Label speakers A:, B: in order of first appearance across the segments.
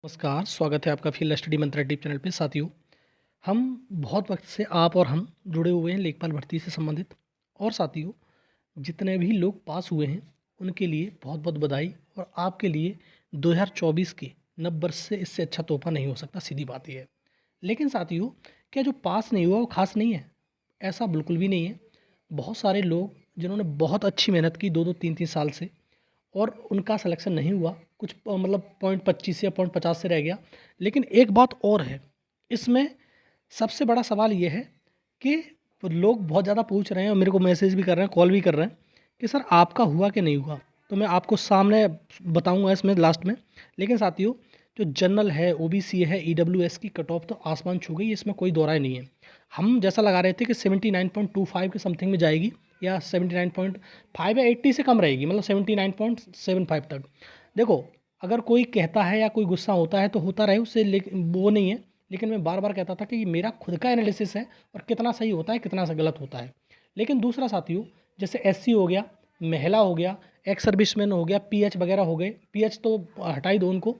A: नमस्कार, स्वागत है आपका फील्ड स्टडी मंत्रा यूट्यूब चैनल पे। साथियों, हम बहुत वक्त से आप और हम जुड़े हुए हैं लेखपाल भर्ती से संबंधित। और साथियों, जितने भी लोग पास हुए हैं उनके लिए बहुत बहुत बधाई। और आपके लिए 2024 के नववर्ष से इससे अच्छा तोहफा नहीं हो सकता, सीधी बात यह है। लेकिन साथियों, क्या जो पास नहीं हुआ वो खास नहीं है? ऐसा बिल्कुल भी नहीं है। बहुत सारे लोग जिन्होंने बहुत अच्छी मेहनत की 2-2 3-3 साल से, और उनका सिलेक्शन नहीं हुआ। कुछ मतलब पॉइंट 25 या पॉइंट 50 से रह गया। लेकिन एक बात और है, इसमें सबसे बड़ा सवाल ये है कि लोग बहुत ज़्यादा पूछ रहे हैं और मेरे को मैसेज भी कर रहे हैं, कॉल भी कर रहे हैं कि सर आपका हुआ कि नहीं हुआ। तो मैं आपको सामने बताऊंगा इसमें लास्ट में। लेकिन साथियों, जो जनरल है, ओबीसी है, ईडब्ल्यूएस की कट ऑफ तो आसमान छू गई, इसमें कोई दो राय नहीं है। हम जैसा लगा रहे थे कि 79.25 के समथिंग में जाएगी, या 79.5 या 80 से कम रहेगी, मतलब 79.75 तक। देखो, अगर कोई कहता है या कोई गुस्सा होता है तो होता रहे उससे, लेकिन वो नहीं है। लेकिन मैं बार बार कहता था कि ये मेरा खुद का एनालिसिस है और कितना सही होता है कितना सा गलत होता है। लेकिन दूसरा साथियों, जैसे एससी हो गया, महिला हो गया, एक्स सर्विसमैन हो गया, पीएच वगैरह हो गए, पीएच तो हटा ही दो उनको,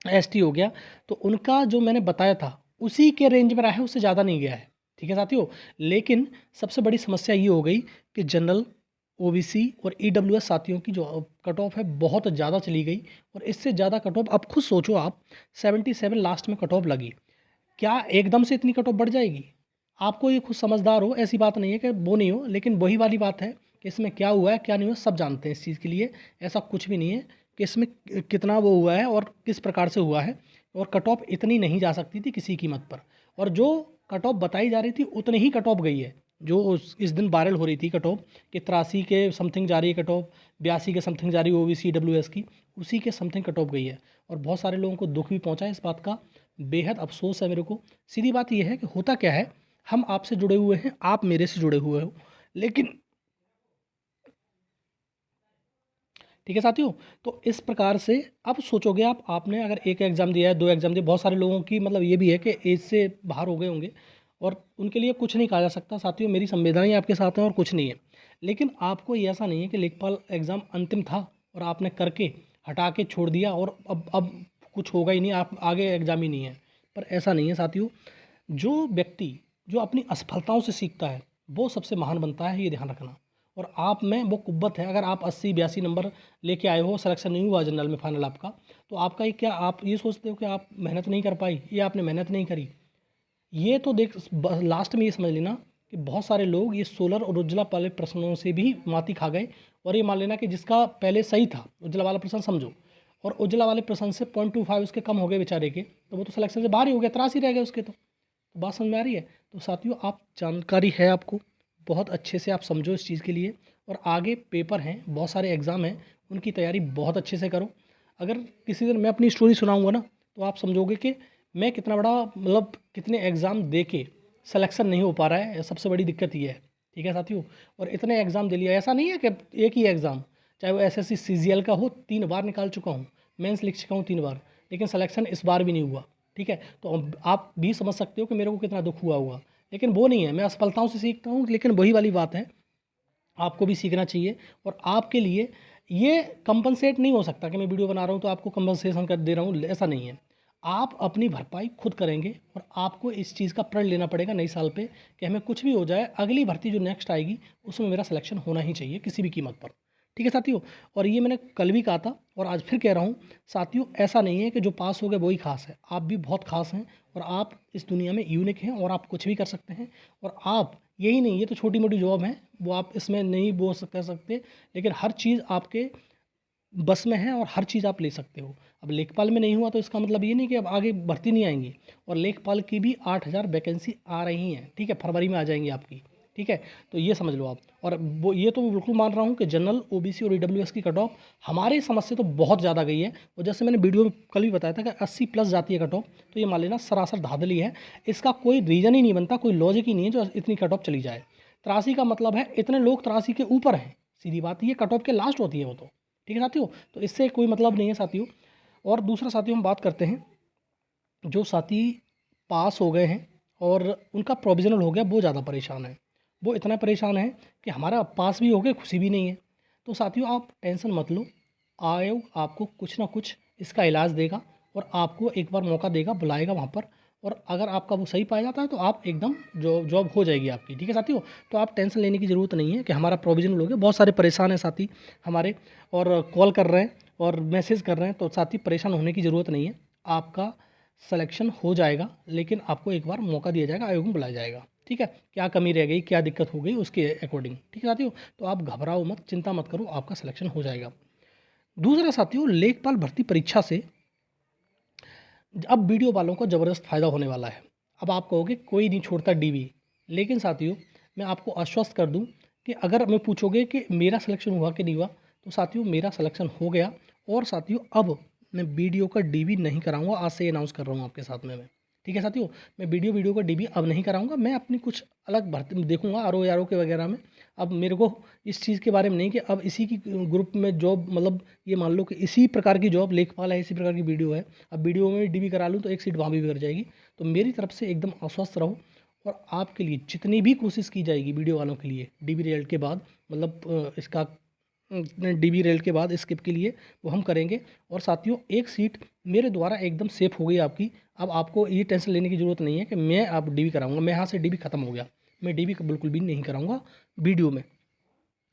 A: एसटी हो गया, तो उनका जो मैंने बताया था उसी के रेंज में रहा है, उससे ज़्यादा नहीं गया है। ठीक है साथियों। लेकिन सबसे बड़ी समस्या ये हो गई कि जनरल, ओबीसी और ईडब्ल्यूएस साथियों की जो कट ऑफ है बहुत ज़्यादा चली गई। और इससे ज़्यादा कट ऑफ, अब खुद सोचो आप, 77 लास्ट में कट ऑफ लगी। क्या एकदम से इतनी कट ऑफ बढ़ जाएगी? आपको ये खुद समझदार हो, ऐसी बात नहीं है कि वो नहीं हो, लेकिन वही वाली बात है कि इसमें क्या हुआ है क्या नहीं हुआ सब जानते हैं इस चीज़ के लिए। ऐसा कुछ भी नहीं है कि इसमें कितना वो हुआ है और किस प्रकार से हुआ है। और कट ऑफ इतनी नहीं जा सकती थी किसी कीमत पर। और जो कट ऑफ बताई जा रही थी उतनी ही कट ऑफ गई है। जो इस दिन वायरल हो रही थी कट ऑफ कि 83 के समथिंग जा रही है कट ऑफ, 82 के समथिंग जा रही है ओबीसी डब्ल्यूएस की, उसी के समथिंग कट ऑफ गई है। और बहुत सारे लोगों को दुख भी पहुंचा है इस बात का, बेहद अफसोस है मेरे को। सीधी बात यह है कि होता क्या है, हम आपसे जुड़े हुए हैं, आप मेरे से जुड़े हुए हो, लेकिन ठीक है साथियों। तो इस प्रकार से अब सोचोगे आप, आपने अगर एक एग्ज़ाम दिया है, दो एग्ज़ाम दिए, बहुत सारे लोगों की मतलब ये भी है कि एज से बाहर हो गए होंगे और उनके लिए कुछ नहीं कहा जा सकता साथियों, मेरी संवेदनाएं आपके साथ हैं और कुछ नहीं है। लेकिन आपको ये ऐसा नहीं है कि लेखपाल एग्ज़ाम अंतिम था और आपने करके हटा के छोड़ दिया और अब कुछ होगा ही नहीं, आप आगे एग्ज़ाम ही नहीं है। पर ऐसा नहीं है साथियों। जो व्यक्ति जो अपनी असफलताओं से सीखता है वो सबसे महान बनता है, ये ध्यान रखना। और आप में वो कुव्वत है। अगर आप 80-82 नंबर लेके आए हो, सिलेक्शन नहीं हुआ जनरल में फाइनल आपका, तो आपका ये क्या, आप ये सोचते हो कि आप मेहनत नहीं कर पाई या आपने मेहनत नहीं करी? ये तो देख, लास्ट में ये समझ लेना कि बहुत सारे लोग ये सोलर और उज्ज्वला वाले प्रश्नों से भी माती खा गए। और ये मान लेना कि जिसका पहले सही था, उज्ज्वला वाला प्रश्न समझो, और उज्ज्वला वाले प्रश्न से 0.25 उसके कम हो गए बेचारे के, तो वो तो सिलेक्शन से बाहर ही हो गया, 83 रह गए उसके। तो बात समझ में आ रही है? तो साथियों, आप जानकारी है आपको, बहुत अच्छे से आप समझो इस चीज़ के लिए। और आगे पेपर हैं, बहुत सारे एग्ज़ाम हैं, उनकी तैयारी बहुत अच्छे से करो। अगर किसी दिन मैं अपनी स्टोरी सुनाऊंगा ना, तो आप समझोगे कि मैं कितना बड़ा, मतलब कितने एग्ज़ाम दे के सिलेक्शन नहीं हो पा रहा है, सबसे बड़ी दिक्कत ये है। ठीक है साथियों। और इतने एग्ज़ाम दे लिया, ऐसा नहीं है कि एक ही एग्ज़ाम, चाहे वो एसएससी सीजीएल का हो, 3 बार निकाल चुका हूँ, मेंस लिख चुका हूँ 3 बार, लेकिन सिलेक्शन इस बार भी नहीं हुआ। ठीक है, तो अब आप भी समझ सकते हो कि मेरे को कितना दुख हुआ होगा। लेकिन वो नहीं है, मैं असफलताओं से सीखता हूँ। लेकिन वही वाली बात है, आपको भी सीखना चाहिए। और आपके लिए ये कंपनसेट नहीं हो सकता कि मैं वीडियो बना रहा हूँ तो आपको कंपनसेशन कर दे रहा हूँ, ऐसा नहीं है। आप अपनी भरपाई खुद करेंगे और आपको इस चीज़ का प्रण लेना पड़ेगा नई साल पे कि हमें कुछ भी हो जाए, अगली भर्ती जो नेक्स्ट आएगी उसमें मेरा सिलेक्शन होना ही चाहिए किसी भी कीमत पर। ठीक है साथियों। और ये मैंने कल भी कहा था और आज फिर कह रहा हूँ साथियों, ऐसा नहीं है कि जो पास हो गए वही खास है, आप भी बहुत खास हैं। और आप इस दुनिया में यूनिक हैं और आप कुछ भी कर सकते हैं। और आप, यही नहीं, ये तो छोटी मोटी जॉब है, वो आप इसमें नहीं बोल कर सकते, लेकिन हर चीज़ आपके बस में है और हर चीज़ आप ले सकते हो। अब लेखपाल में नहीं हुआ तो इसका मतलब ये नहीं कि अब आगे भर्ती नहीं आएंगी। और लेखपाल की भी 8,000 वैकेंसी आ रही हैं। ठीक है, फरवरी में आ जाएंगी आपकी। ठीक है, तो ये समझ लो आप। और वो ये तो मैं बिल्कुल मान रहा हूँ कि जनरल, ओबीसी और ईडब्ल्यूएस की कट ऑफ हमारी समझ से तो बहुत ज़्यादा गई है। और जैसे मैंने वीडियो में कल भी बताया था कि 80 प्लस जाती है कट ऑफ, तो ये मान लेना सरासर धांधली है। इसका कोई रीज़न ही नहीं बनता, कोई लॉजिक ही नहीं है जो इतनी कट ऑफ चली जाए। 83 का मतलब है इतने लोग 83 के ऊपर हैं, सीधी बात, ये कट ऑफ के लास्ट होती है वो तो। ठीक है साथियों, तो इससे कोई मतलब नहीं है साथियों। और दूसरा साथियों, हम बात करते हैं जो साथी पास हो गए हैं और उनका प्रोविज़नल हो गया, वो ज़्यादा परेशान है। वो इतना परेशान है कि हमारा पास भी हो गया, खुशी भी नहीं है। तो साथियों, आप टेंशन मत लो, आयोग आपको कुछ ना कुछ इसका इलाज देगा। और आपको एक बार मौका देगा, बुलाएगा वहाँ पर, और अगर आपका वो सही पाया जाता है तो आप एकदम जॉब हो जाएगी आपकी। ठीक है साथियों, तो आप टेंशन लेने की ज़रूरत नहीं है कि हमारा प्रोविज़नल हो गया। बहुत सारे परेशान हैं साथी हमारे, और कॉल कर रहे हैं और मैसेज कर रहे हैं, तो साथी परेशान होने की ज़रूरत नहीं है। आपका सिलेक्शन हो जाएगा, लेकिन आपको एक बार मौका दिया जाएगा, आयोग में बुलाया जाएगा। ठीक है, क्या कमी रह गई, क्या दिक्कत हो गई, उसके अकॉर्डिंग। ठीक है साथियों, तो आप घबराओ मत, चिंता मत करो, आपका सिलेक्शन हो जाएगा। दूसरा साथियों, लेखपाल भर्ती परीक्षा से अब वीडियो वालों को ज़बरदस्त फ़ायदा होने वाला है। अब आप कहोगे कोई नहीं छोड़ता डीवी, लेकिन साथियों मैं आपको आश्वस्त कर दूं कि अगर मैं पूछोगे कि मेरा सिलेक्शन हुआ कि नहीं हुआ, तो साथियों मेरा सिलेक्शन हो गया। और साथियों अब मैं वीडियो का डीवी नहीं कराऊंगा, आज से अनाउंस कर रहा हूँ आपके साथ में मैं। ठीक है साथियों, मैं वीडियो का डीवी अब नहीं कराऊंगा, मैं अपनी कुछ अलग भर्ती देखूंगा, आर ओ के वगैरह में। अब मेरे को इस चीज़ के बारे में नहीं कि अब इसी की ग्रुप में जॉब, मतलब ये मान लो कि इसी प्रकार की जॉब लेखपाल है, इसी प्रकार की वीडियो है, अब वीडियो में डीवी करा लूँ तो एक सीट वहाँ भी भर जाएगी। तो मेरी तरफ से एकदम आश्वस्त रहो, और आपके लिए जितनी भी कोशिश की जाएगी वीडियो वालों के लिए डीवी रिजल्ट के बाद, मतलब इसका डीवी रिजल्ट के बाद स्किप के लिए, वो हम करेंगे। और साथियों एक सीट मेरे द्वारा एकदम सेफ हो गई आपकी। अब आपको ये टेंशन लेने की ज़रूरत नहीं है कि मैं अब डीवी कराऊंगा, मैं यहाँ से डीवी खत्म हो गया, मैं डीवी बिल्कुल भी नहीं कराऊंगा वीडियो में।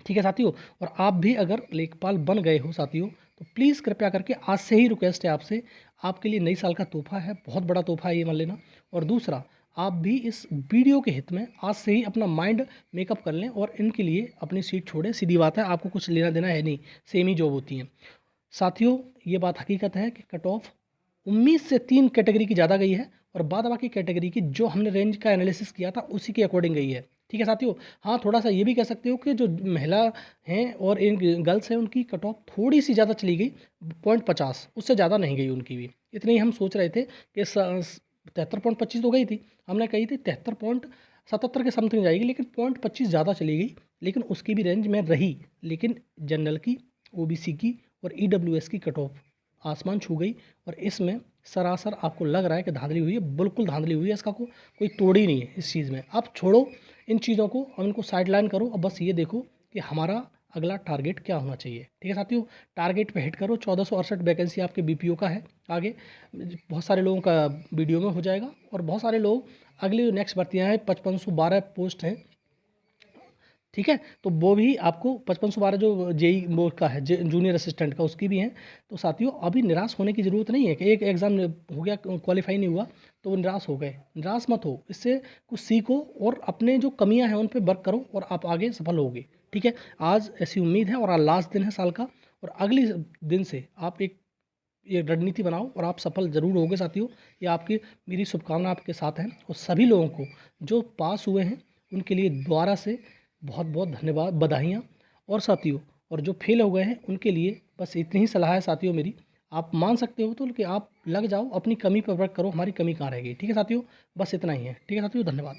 A: ठीक है साथियों, और आप भी अगर लेखपाल बन गए हो साथियों, तो प्लीज़ कृपया करके आज से ही रिक्वेस्ट है आपसे, आपके लिए नई साल का तोहफा है, बहुत बड़ा तोहफा है ये, मान लेना। और दूसरा, आप भी इस वीडियो के हित में आज से ही अपना माइंड मेकअप कर लें और इनके लिए अपनी सीट छोड़ें। सीधी बात है, आपको कुछ लेना देना है नहीं, सेम ही जॉब होती है साथियों। ये बात हकीकत है कि कट ऑफ 19 से 3 कैटेगरी की ज़्यादा गई है, और बाद बाकी कैटेगरी की जो हमने रेंज का एनालिसिस किया था उसी के अकॉर्डिंग गई है। ठीक है साथियों, हाँ थोड़ा सा ये भी कह सकते हो कि जो महिला हैं और इन गर्ल्स हैं उनकी कट ऑफ थोड़ी सी ज़्यादा चली गई, 0.50, उससे ज़्यादा नहीं गई उनकी भी। इतनी ही हम सोच रहे थे कि 73.25 तो गई थी, हमने कही थी 73.77 के समथिंग जाएगी, लेकिन 0.25 ज़्यादा चली गई, लेकिन उसकी भी रेंज में रही। लेकिन जनरल की, ओबीसी की और ईडब्ल्यूएस की कट ऑफ आसमान छू गई, और इसमें सरासर आपको लग रहा है कि धांधली हुई है, बिल्कुल धांधली हुई है, इसका कोई तोड़ ही नहीं है इस चीज़ में। आप छोड़ो इन चीज़ों को और इनको साइडलाइन करो, अब बस ये देखो कि हमारा अगला टारगेट क्या होना चाहिए। ठीक है साथियों, टारगेट पे हिट करो। 1468 वैकेंसी आपके बीपीओ का है, आगे बहुत सारे लोगों का वीडियो में हो जाएगा, और बहुत सारे लोग अगली नेक्स्ट भर्तियाँ हैं, 5512 पोस्ट हैं। ठीक है, तो वो भी आपको 5512 जो जेई वो का है, जूनियर असिस्टेंट का, उसकी भी हैं। तो साथियों अभी निराश होने की ज़रूरत नहीं है कि एक एग्ज़ाम हो गया, क्वालिफाई नहीं हुआ तो वो निराश हो गए। निराश मत हो, इससे कुछ सीखो और अपने जो कमियां हैं उन पे वर्क करो, और आप आगे सफल होगे। ठीक है, आज ऐसी उम्मीद है, और आज लास्ट दिन है साल का, और अगले दिन से आप एक ये रणनीति बनाओ और आप सफल ज़रूर होगे साथियों। ये आपकी, मेरी शुभकामना आपके साथ है, और सभी लोगों को जो पास हुए हैं उनके लिए दोबारा से बहुत बहुत धन्यवाद, बधाइयाँ। और साथियों, और जो फेल हो गए हैं उनके लिए बस इतनी ही सलाह है साथियों मेरी, आप मान सकते हो तो कि आप लग जाओ, अपनी कमी पर वर्क करो, हमारी कमी कहाँ रह गई। ठीक है साथियों, बस इतना ही है। ठीक है साथियों, धन्यवाद।